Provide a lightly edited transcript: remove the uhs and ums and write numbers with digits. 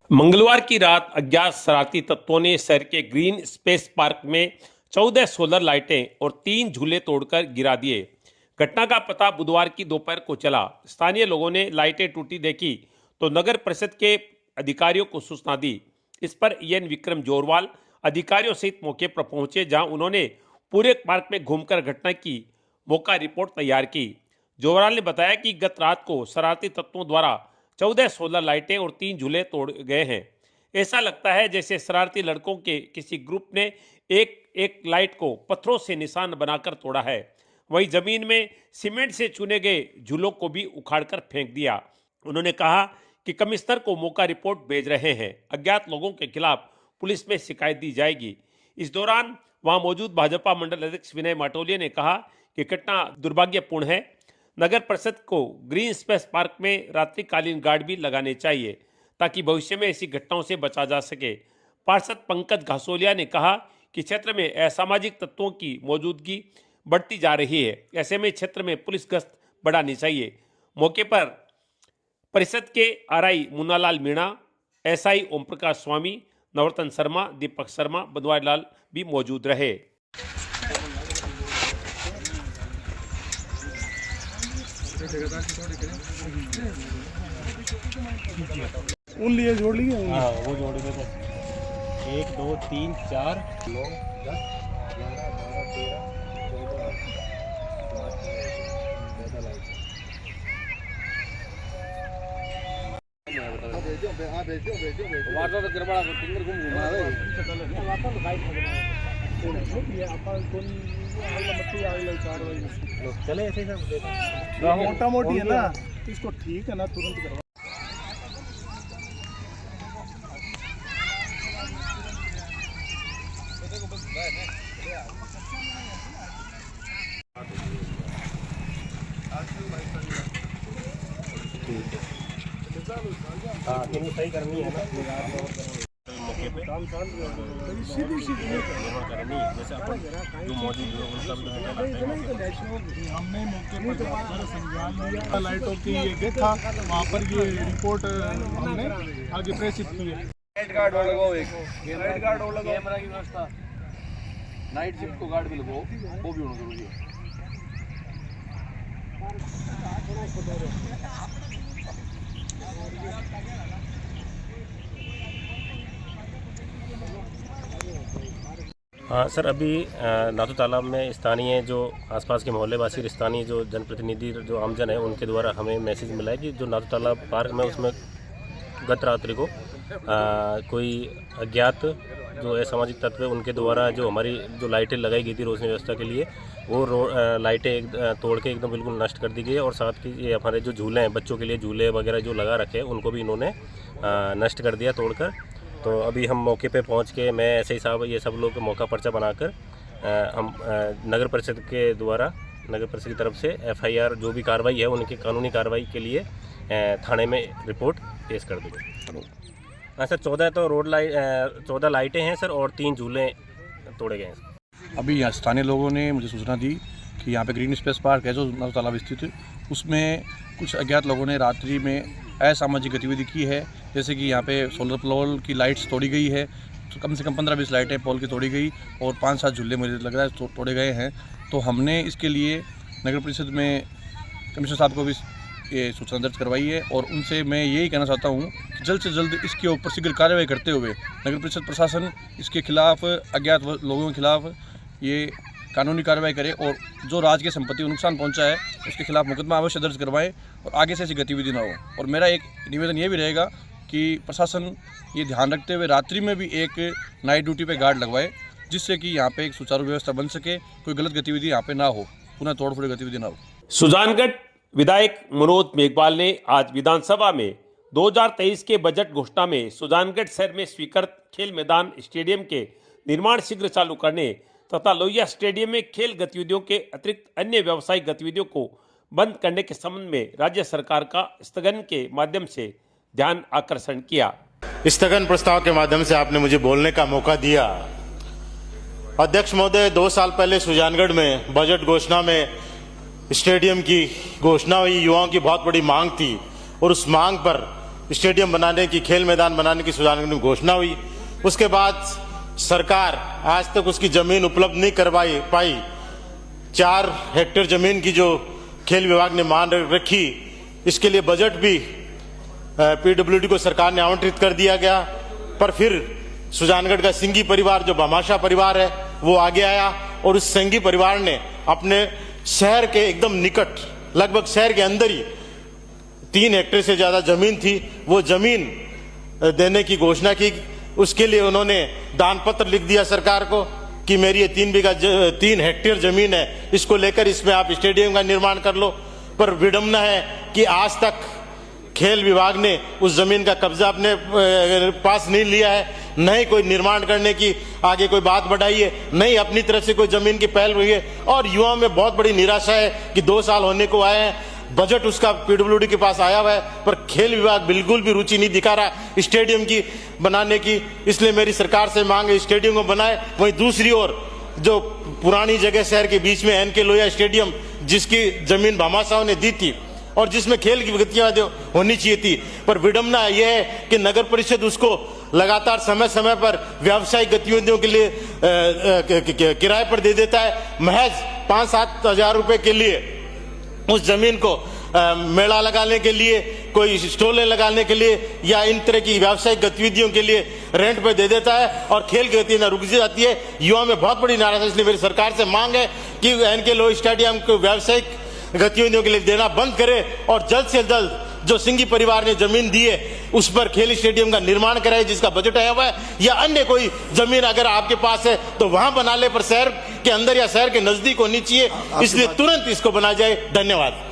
मंगलवार की रात अज्ञात शरारती तत्वों ने शहर के ग्रीन स्पेस पार्क में 14 सोलर लाइटें और 3 झूले तोड़कर गिरा दिए। घटना का पता बुधवार की दोपहर को चला। स्थानीय लोगों ने लाइटें टूटी देखी तो नगर परिषद के अधिकारियों को सूचना दी। इस पर एन विक्रम जोरवाल अधिकारियों सहित मौके पर पहुंचे, जहां उन्होंने पूरे पार्क में घूमकर घटना की मौका रिपोर्ट तैयार की। जोरवाल ने बताया कि गत रात को शरारती तत्वों द्वारा 14 सोलर लाइटें और 3 झूले तोड़ गए हैं। ऐसा लगता है जैसे शरारती लड़कों के किसी ग्रुप ने एक एक लाइट को पत्थरों से निशान बनाकर तोड़ा है। वहीं जमीन में सीमेंट से चुने गए झूलों को भी उखाड़कर फेंक दिया। उन्होंने कहा कि कमिश्नर को मौका रिपोर्ट भेज रहे हैं। अज्ञात लोगों के खिलाफ पुलिस में शिकायत दी जाएगी। इस दौरान वहां मौजूद भाजपा मंडल अध्यक्ष विनय माटोलिया ने कहा कि घटना दुर्भाग्यपूर्ण है। नगर परिषद को ग्रीन स्पेस पार्क में रात्रिकालीन गार्ड भी लगाने चाहिए ताकि भविष्य में ऐसी घटनाओं से बचा जा सके। पार्षद पंकज घासोलिया ने कहा कि क्षेत्र में असामाजिक तत्वों की मौजूदगी बढ़ती जा रही है। ऐसे में क्षेत्र में पुलिस गश्त बढ़ानी चाहिए। मौके पर परिषद के आरआई मुन्नालाल मीणा, एसआई ओम प्रकाश स्वामी, नवरतन शर्मा, दीपक शर्मा, बनवारी लाल भी मौजूद रहे। उन लिए जोड़ लिए। हाँ, वो जोड़ लिए थे। 1 2 3 4 9 10 11 12 13 चले ऐसे ही मोटा मोटी है ना, इसको ठीक है ना, तुरंत करवा। हाँ, सही करनी है ना मौके पे करनी है। जैसे अपन जो मौजूद लोग उनका भी हमने मौके पर जाकर संज्ञान लिया। लाइटों की ये देखा, वहाँ पर ये रिपोर्ट हमने आगे प्रेषित की है। नाइट गार्ड और लगाओ, एक नाइट गार्ड और लगाओ, कैमरा की व्यवस्था, नाइट शिफ्ट को गार्ड भी लगाओ, वो भी होना जरूरी है। हाँ सर, अभी नाथू तालाब में स्थानीय जो आसपास के मोहल्ले वासी, स्थानीय जो जनप्रतिनिधि, जो आमजन है, उनके द्वारा हमें मैसेज मिला है कि जो नाथू तालाब पार्क में उसमें गत रात्रि को कोई अज्ञात जो असामाजिक तत्व है उनके द्वारा जो हमारी जो लाइटें लगाई गई थी रोशनी व्यवस्था के लिए, वो लाइटें तोड़ के एकदम बिल्कुल नष्ट कर दी गई है। और साथ ही ये हमारे जो झूले हैं, बच्चों के लिए झूले वगैरह जो लगा रखे हैं, उनको भी इन्होंने नष्ट कर दिया तोड़कर। तो अभी हम मौके पे पहुंच के, मैं ऐसे ही साहब, ये सब लोग मौका पर्चा बनाकर हम नगर परिषद के द्वारा, नगर परिषद की तरफ से FIR जो भी कार्रवाई है उनकी कानूनी कार्रवाई के लिए थाने में रिपोर्ट पेश कर देंगे। हाँ सर, 14 तो रोड लाइट 14 लाइटें हैं सर, और 3 झूले तोड़े गए हैं। अभी यहाँ स्थानीय लोगों ने मुझे सूचना दी कि यहाँ पे ग्रीन स्पेस पार्क है जो नाथू तालाब स्थित है, उसमें कुछ अज्ञात लोगों ने रात्रि में असामाजिक गतिविधि की है। जैसे कि यहाँ पे सोलर पोल की लाइट्स तोड़ी गई है, तो कम से कम 15-20 लाइटें पोल की तोड़ी गई और 5-7 झूले मुझे लग रहा है तोड़े गए हैं। तो हमने इसके लिए नगर परिषद में कमिश्नर साहब को भी ये सूचना दर्ज करवाई है और उनसे मैं यही कहना चाहता हूँ कि जल्द से जल्द इसके ऊपर शीघ्र कार्रवाई करते हुए नगर परिषद प्रशासन इसके खिलाफ, अज्ञात लोगों के खिलाफ ये कानूनी कार्रवाई करे और जो राज्य की संपत्ति को नुकसान पहुंचा है उसके खिलाफ मुकदमा अवश्य दर्ज करवाए और आगे से ऐसी गतिविधि ना हो। और मेरा एक निवेदन ये भी रहेगा कि प्रशासन ये ध्यान रखते हुए रात्रि में भी एक नाइट ड्यूटी पे गार्ड लगवाए, जिससे कि यहाँ पे एक सुचारू व्यवस्था बन सके, कोई गलत गतिविधि यहाँ पे ना हो, पुनः तोड़फोड़ गतिविधि ना हो। सुजानगढ़ विधायक मनोज मेघवाल ने आज विधानसभा में 2023 के बजट घोषणा में सुजानगढ़ शहर में स्वीकृत खेल मैदान स्टेडियम के निर्माण शीघ्र चालू करने तथा लोहिया स्टेडियम में खेल गतिविधियों के अतिरिक्त अन्य व्यावसायिक गतिविधियों को बंद करने के संबंध में राज्य सरकार का स्थगन के माध्यम से ध्यान आकर्षण किया। स्थगन प्रस्ताव के माध्यम से आपने मुझे बोलने का मौका दिया। अध्यक्ष महोदय, 2 साल पहले सुजानगढ़ में बजट घोषणा में स्टेडियम की घोषणा हुई, युवाओं की बहुत बड़ी मांग थी और उस मांग पर स्टेडियम बनाने की, खेल मैदान बनाने की सुजानगढ़ में घोषणा हुई। उसके बाद सरकार आज तक उसकी जमीन उपलब्ध नहीं करवाई पाई। 4 हेक्टेयर जमीन की जो खेल विभाग ने मांग रखी, इसके लिए बजट भी पीडब्ल्यूडी को सरकार ने आवंटित कर दिया गया। पर फिर सुजानगढ़ का सिंघी परिवार, जो भामाशाह परिवार है, वो आगे आया और उस सिंघी परिवार ने अपने शहर के एकदम निकट, लगभग शहर के अंदर ही 3 हेक्टेयर से ज्यादा जमीन थी, वो जमीन देने की घोषणा की। उसके लिए उन्होंने दान पत्र लिख दिया सरकार को कि मेरी ये 3 हेक्टेयर जमीन है, इसको लेकर इसमें आप स्टेडियम का निर्माण कर लो। पर विडंबना है कि आज तक खेल विभाग ने उस जमीन का कब्जा अपने पास नहीं लिया है, न ही कोई निर्माण करने की आगे कोई बात बढ़ाई है, न ही अपनी तरफ से कोई जमीन की पहल हुई है। और युवाओं में बहुत बड़ी निराशा है कि 2 साल होने को आए हैं, बजट उसका पीडब्ल्यूडी के पास आया हुआ है, पर खेल विभाग बिल्कुल भी रुचि नहीं दिखा रहा स्टेडियम की बनाने की। इसलिए मेरी सरकार से मांग है स्टेडियम को बनाए। वहीं दूसरी ओर जो पुरानी जगह शहर के बीच में एन के लोहिया स्टेडियम, जिसकी जमीन भामाशाह ने दी थी और जिसमें खेल की गतिविधियां होनी चाहिए थी, पर विडंबना यह है कि नगर परिषद उसको लगातार समय समय पर व्यावसायिक गतिविधियों के लिए किराए पर दे देता है। महज 5-7 हजार रुपए के लिए उस जमीन को मेला लगाने के लिए, कोई स्टॉलें लगाने के लिए या इन तरह की व्यावसायिक गतिविधियों के लिए रेंट पे दे देता है और खेल की गतिविधियां रुक जाती है। युवा में बहुत बड़ी नाराजगी। इसलिए मेरी सरकार से मांग है कि एनके लोहिया स्टेडियम को व्यावसायिक गतिविधियों के लिए देना बंद करे और जल्द से जल्द जो सिंघी परिवार ने जमीन दी है उस पर खेल स्टेडियम का निर्माण कराए, जिसका बजट आया हुआ है। या अन्य कोई जमीन अगर आपके पास है तो वहां बना ले, पर शहर के अंदर या शहर के नजदीक होनी चाहिए। इसलिए तुरंत इसको बनाया जाए। धन्यवाद।